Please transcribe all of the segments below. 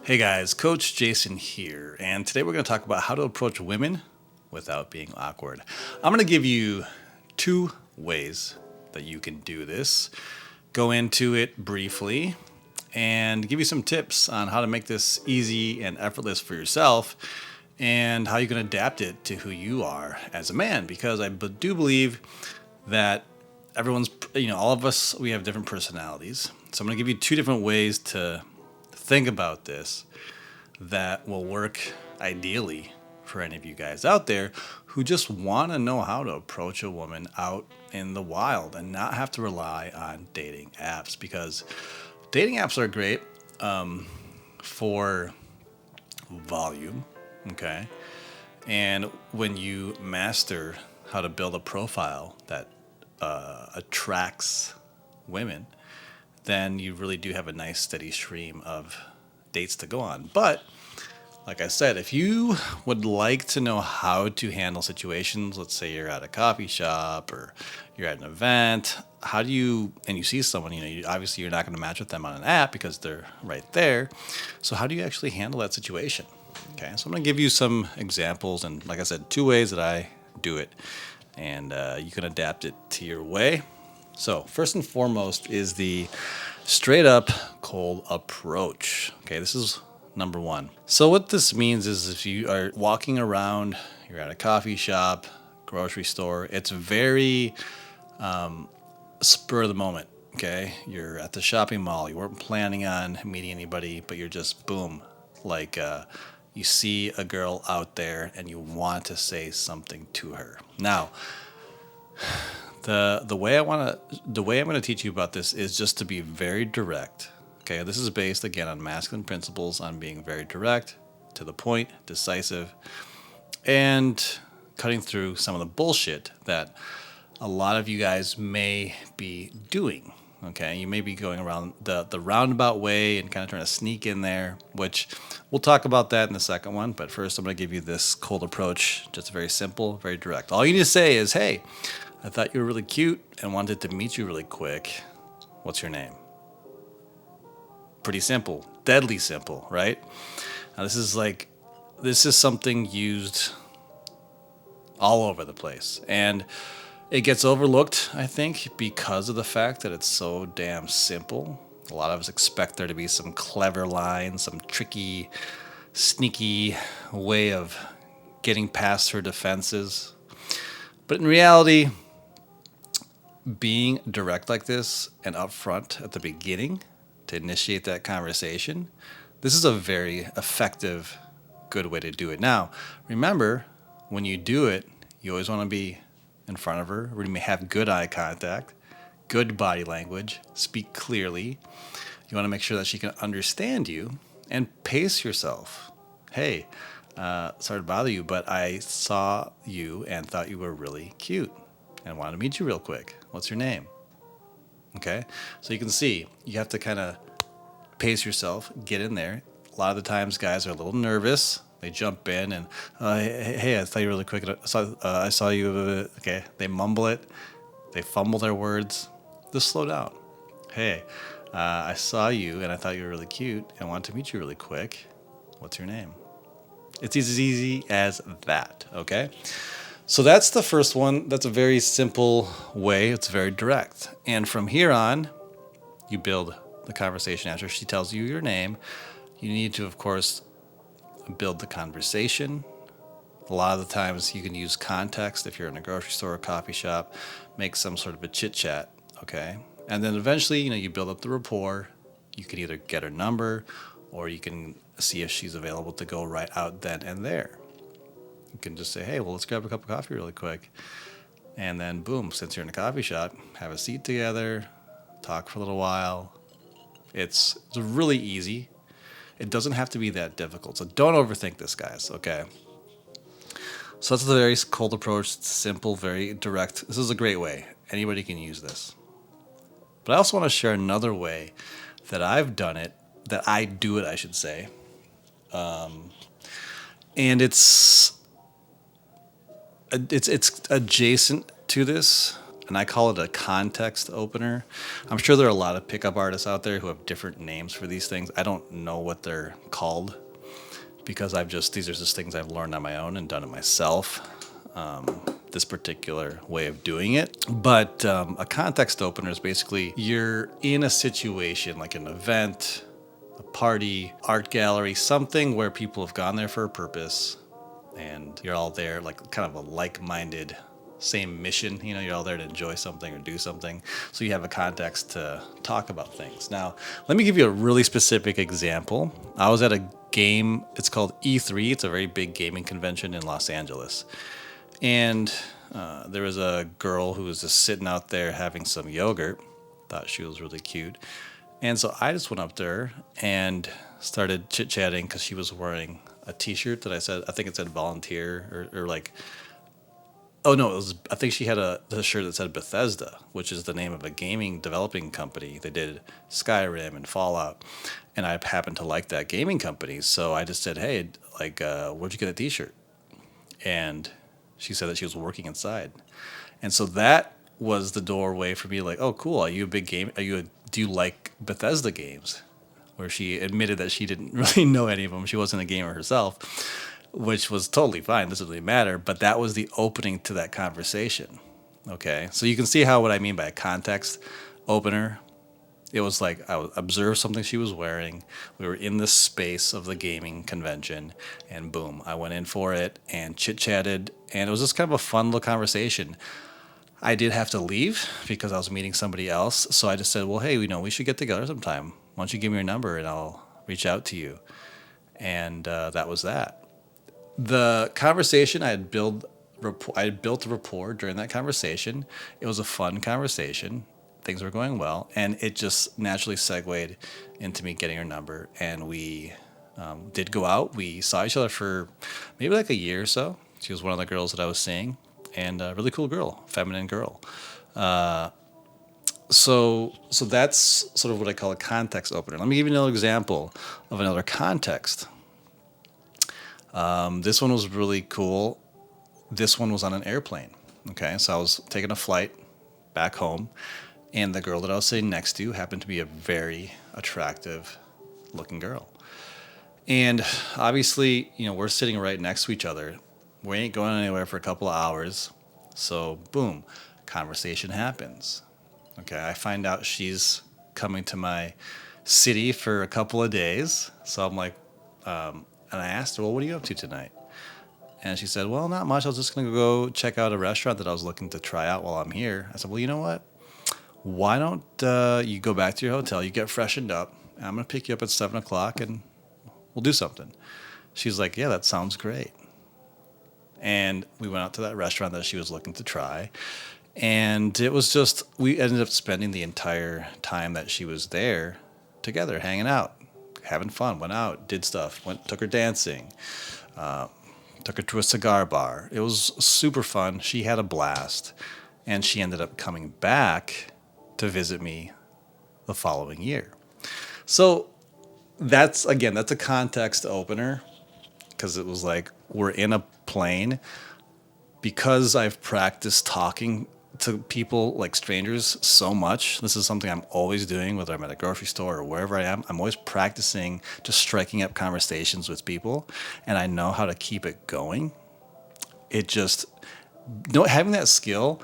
Hey guys, Coach Jason here, and today we're going to talk about how to approach women without being awkward. I'm going to give you two ways that you can do this, go into it briefly, and give you some tips on how to make this easy and effortless for yourself and how you can adapt it to who you are as a man, because I do believe that all of us, we have different personalities. So I'm going to give you two different ways to think about this that will work ideally for any of you guys out there who just want to know how to approach a woman out in the wild and not have to rely on dating apps, because dating apps are great for volume, okay? And when you master how to build a profile that attracts women, then you really do have a nice steady stream of dates to go on. But like I said, if you would like to know how to handle situations, let's say you're at a coffee shop or you're at an event, and you see someone, obviously you're not going to match with them on an app because they're right there. So how do you actually handle that situation? Okay, so I'm going to give you some examples, and like I said, two ways that I do it, and you can adapt it to your way. So first and foremost is the straight up cold approach. Okay, this is number one. So what this means is if you are walking around, you're at a coffee shop, grocery store, it's very spur of the moment. Okay, you're at the shopping mall, you weren't planning on meeting anybody, but you're just boom, like you see a girl out there and you want to say something to her. Now, the way I'm going to teach you about this is just to be very direct. Okay, this is based again on masculine principles, on being very direct, to the point, decisive, and cutting through some of the bullshit that a lot of you guys may be doing. Okay, you may be going around the roundabout way and kind of trying to sneak in there, which we'll talk about that in the second one. But first, I'm going to give you this cold approach, just very simple, very direct. All you need to say is, "Hey, I thought you were really cute and wanted to meet you really quick. What's your name?" Pretty simple, deadly simple, right? Now, this is something used all over the place, and it gets overlooked, I think, because of the fact that it's so damn simple. A lot of us expect there to be some clever line, some tricky, sneaky way of getting past her defenses. But in reality, being direct like this and upfront at the beginning to initiate that conversation, this is a very effective, good way to do it. Now, remember, when you do it, you always want to be in front of her. We may have good eye contact, good body language, speak clearly. You want to make sure that she can understand you and pace yourself. Hey, sorry to bother you, but I saw you and thought you were really cute and wanted to meet you real quick. What's your name? Okay, so you can see you have to kind of pace yourself, get in there. A lot of the times guys are a little nervous. They jump in and, hey, I thought you were really quick. I saw you. Okay, they mumble it. They fumble their words. Just slow down. Hey, I saw you and I thought you were really cute and wanted to meet you really quick. What's your name? It's as easy as that, okay? So that's the first one. That's a very simple way. It's very direct. And from here on, you build the conversation after she tells you your name. You need to, of course, build the conversation. A lot of the times you can use context if you're in a grocery store or coffee shop, make some sort of a chit chat, okay? And then eventually, you build up the rapport. You can either get her number or you can see if she's available to go right out then and there. You can just say, hey, well, let's grab a cup of coffee really quick. And then boom, since you're in a coffee shop, have a seat together, talk for a little while. It's really easy. It doesn't have to be that difficult. So don't overthink this, guys, okay? So that's the very cold approach. It's simple, very direct. This is a great way. Anybody can use this. But I also want to share another way that I've done it, that I do it, I should say. And it's adjacent to this. and I call it a context opener. I'm sure there are a lot of pickup artists out there who have different names for these things. I don't know what they're called because these are just things I've learned on my own and done it myself. This particular way of doing it. But a context opener is basically you're in a situation like an event, a party, art gallery, something where people have gone there for a purpose and you're all there like kind of a like-minded, same mission. You're all there to enjoy something or do something. So you have a context to talk about things. Now, let me give you a really specific example. I was at a game, it's called E3. It's a very big gaming convention in Los Angeles. And there was a girl who was just sitting out there having some yogurt. Thought she was really cute. And so I just went up to her and started chit-chatting because she was wearing a T-shirt that I think it said volunteer or like, oh no, I think she had a shirt that said Bethesda, which is the name of a gaming developing company. They did Skyrim and Fallout. And I happened to like that gaming company. So I just said, hey, like, where'd you get a T-shirt? And she said that she was working inside. And so that was the doorway for me, like, oh, cool. Are you a big game? Do you like Bethesda games? Where she admitted that she didn't really know any of them. She wasn't a gamer herself, which was totally fine. Doesn't really matter. But that was the opening to that conversation. Okay. So you can see what I mean by a context opener. It was like I observed something she was wearing. We were in the space of the gaming convention, and boom, I went in for it and chit-chatted, and it was just kind of a fun little conversation. I did have to leave because I was meeting somebody else, so I just said, well, hey, we should get together sometime. Why don't you give me your number, and I'll reach out to you. And that was that. The conversation, I had built a rapport during that conversation. It was a fun conversation. Things were going well, and it just naturally segued into me getting her number. And we did go out. We saw each other for maybe like a year or so. She was one of the girls that I was seeing, and a really cool girl, feminine girl. So that's sort of what I call a context opener. Let me give you another example of another context. This one was really cool. This one was on an airplane. Okay, so I was taking a flight back home. And the girl that I was sitting next to happened to be a very attractive looking girl. And obviously, we're sitting right next to each other. We ain't going anywhere for a couple of hours. So, boom, conversation happens. Okay, I find out she's coming to my city for a couple of days. So I'm like, and I asked her, well, what are you up to tonight? And she said, well, not much. I was just going to go check out a restaurant that I was looking to try out while I'm here. I said, well, you know what? Why don't you go back to your hotel, you get freshened up, and I'm going to pick you up at 7 o'clock, and we'll do something. She's like, yeah, that sounds great. And we went out to that restaurant that she was looking to try, and it was just, we ended up spending the entire time that she was there together, hanging out, having fun, went out, did stuff, took her dancing, took her to a cigar bar. It was super fun. She had a blast, and she ended up coming back to visit me the following year. So that's a context opener because it was like we're in a plane. Because I've practiced talking to people like strangers so much, this is something I'm always doing, whether I'm at a grocery store or wherever I am. I'm always practicing just striking up conversations with people, and I know how to keep it going. It just, having that skill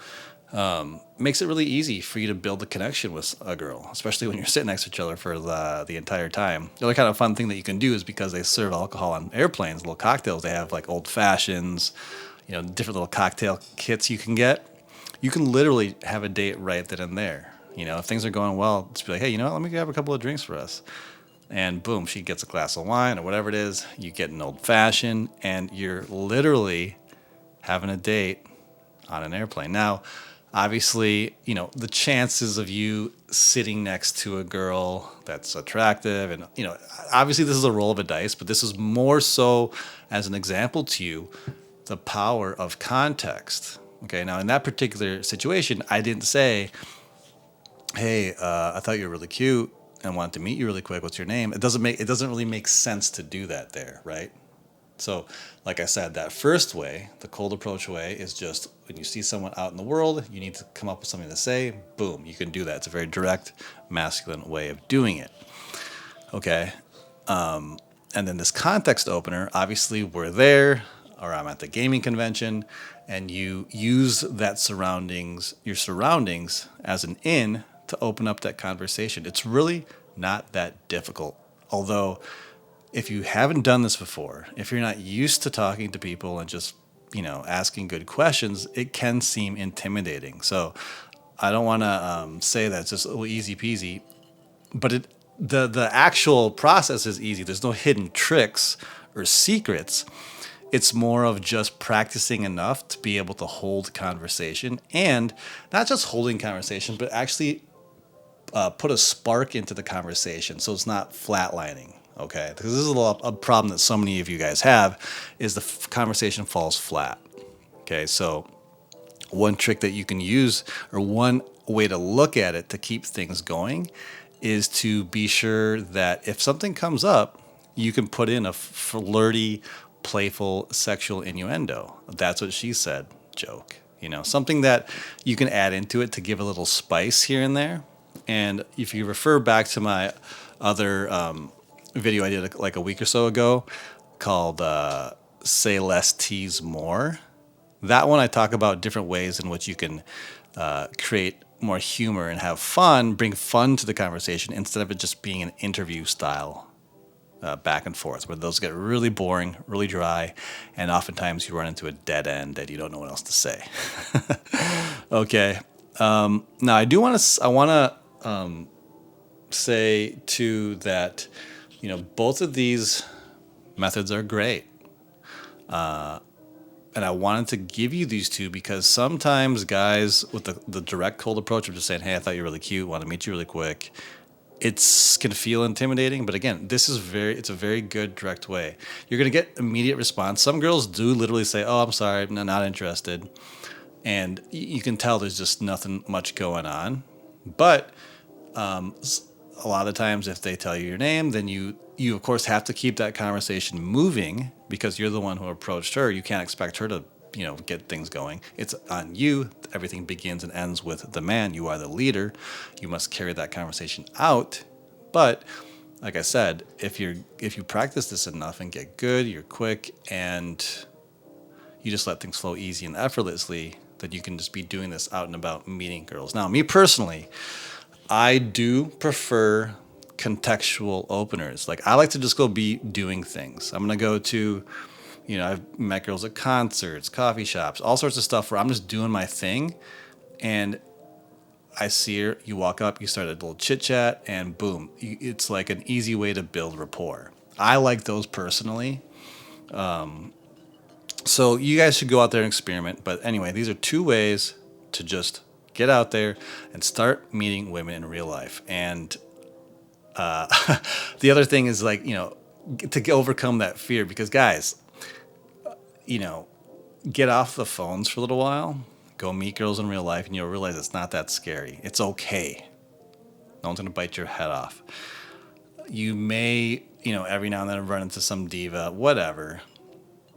makes it really easy for you to build a connection with a girl, especially when you're sitting next to each other for the entire time. The other kind of fun thing that you can do is because they serve alcohol on airplanes, little cocktails. They have like old fashions, different little cocktail kits you can get. You can literally have a date right then and there. If things are going well, just be like, hey, you know what? Let me grab a couple of drinks for us. And boom, she gets a glass of wine or whatever it is. You get an old fashioned, and you're literally having a date on an airplane. Now, obviously, the chances of you sitting next to a girl that's attractive and, obviously this is a roll of a dice, but this is more so as an example to you, the power of context. Okay, now in that particular situation, I didn't say, hey, I thought you were really cute and wanted to meet you really quick. What's your name? It doesn't really make sense to do that there, right? So, like I said, that first way, the cold approach way, is just when you see someone out in the world, you need to come up with something to say, boom, you can do that. It's a very direct, masculine way of doing it. Okay. And then this context opener, obviously, we're there, or I'm at the gaming convention, and you use your surroundings as an in to open up that conversation. It's really not that difficult. Although, if you haven't done this before, if you're not used to talking to people and just, asking good questions, it can seem intimidating. So I don't want to say that it's just easy peasy, but the actual process is easy. There's no hidden tricks or secrets. It's more of just practicing enough to be able to hold conversation, and not just holding conversation, but actually put a spark into the conversation so it's not flatlining. Okay, because this is a problem that so many of you guys have, is the conversation falls flat. Okay, so one trick that you can use, or one way to look at it to keep things going, is to be sure that if something comes up, you can put in a flirty, playful, sexual innuendo. That's what she said joke. Something that you can add into it to give a little spice here and there. And if you refer back to my other video I did like a week or so ago called Say Less, Tease More, that one I talk about different ways in which you can create more humor and have fun, bring fun to the conversation instead of it just being an interview style back and forth, where those get really boring, really dry, and oftentimes you run into a dead end that you don't know what else to say. Okay. Now I want to say too that both of these methods are great. And I wanted to give you these two because sometimes guys with the direct cold approach of just saying, hey, I thought you were really cute, want to meet you really quick, it can feel intimidating. But again, it's a very good direct way. You're going to get immediate response. Some girls do literally say, oh, I'm sorry, I'm not interested. And you can tell there's just nothing much going on. But a lot of times if they tell you your name, then you of course have to keep that conversation moving because you're the one who approached her. You can't expect her to, get things going. It's on you. Everything begins and ends with the man. You are the leader. You must carry that conversation out. But like I said, if you practice this enough and get good, you're quick, and you just let things flow easy and effortlessly, that you can just be doing this out and about meeting girls. Now, me personally, I do prefer contextual openers. Like, I like to just go be doing things. I'm going to go to, I've met girls at concerts, coffee shops, all sorts of stuff where I'm just doing my thing. And I see her, you walk up, you start a little chit chat, and boom, it's like an easy way to build rapport. I like those personally. So you guys should go out there and experiment. But anyway, these are two ways to just get out there and start meeting women in real life. And the other thing is to overcome that fear, because guys, get off the phones for a little while, go meet girls in real life, and you'll realize it's not that scary. It's okay. No one's going to bite your head off. You may, every now and then run into some diva, whatever.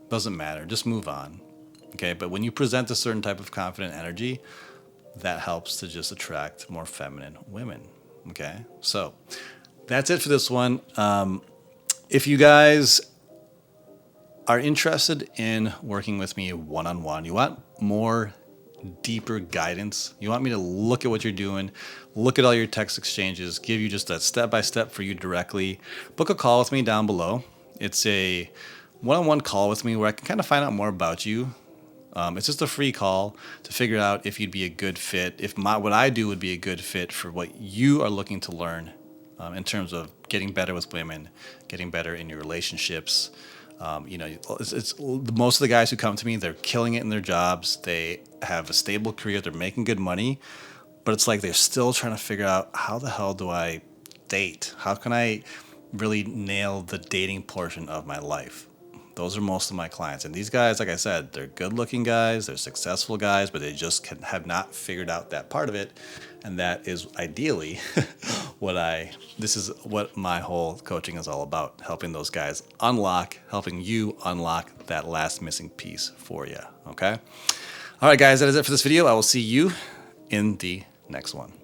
Doesn't matter. Just move on. Okay. But when you present a certain type of confident energy, that helps to just attract more feminine women. Okay. So that's it for this one. If you guys are interested in working with me one-on-one, you want more deeper guidance, you want me to look at what you're doing, look at all your text exchanges, give you just a step-by-step for you directly, book a call with me down below. It's a one-on-one call with me where I can kind of find out more about you. It's just a free call to figure out if you'd be a good fit, if what I do would be a good fit for what you are looking to learn in terms of getting better with women, getting better in your relationships. It's most of the guys who come to me, they're killing it in their jobs. They have a stable career. They're making good money, but it's like they're still trying to figure out, how the hell do I date? How can I really nail the dating portion of my life? Those are most of my clients. And these guys, like I said, they're good-looking guys, they're successful guys, but they just have not figured out that part of it. And that is ideally this is what my whole coaching is all about, helping those guys helping you unlock that last missing piece for you. Okay. All right, guys, that is it for this video. I will see you in the next one.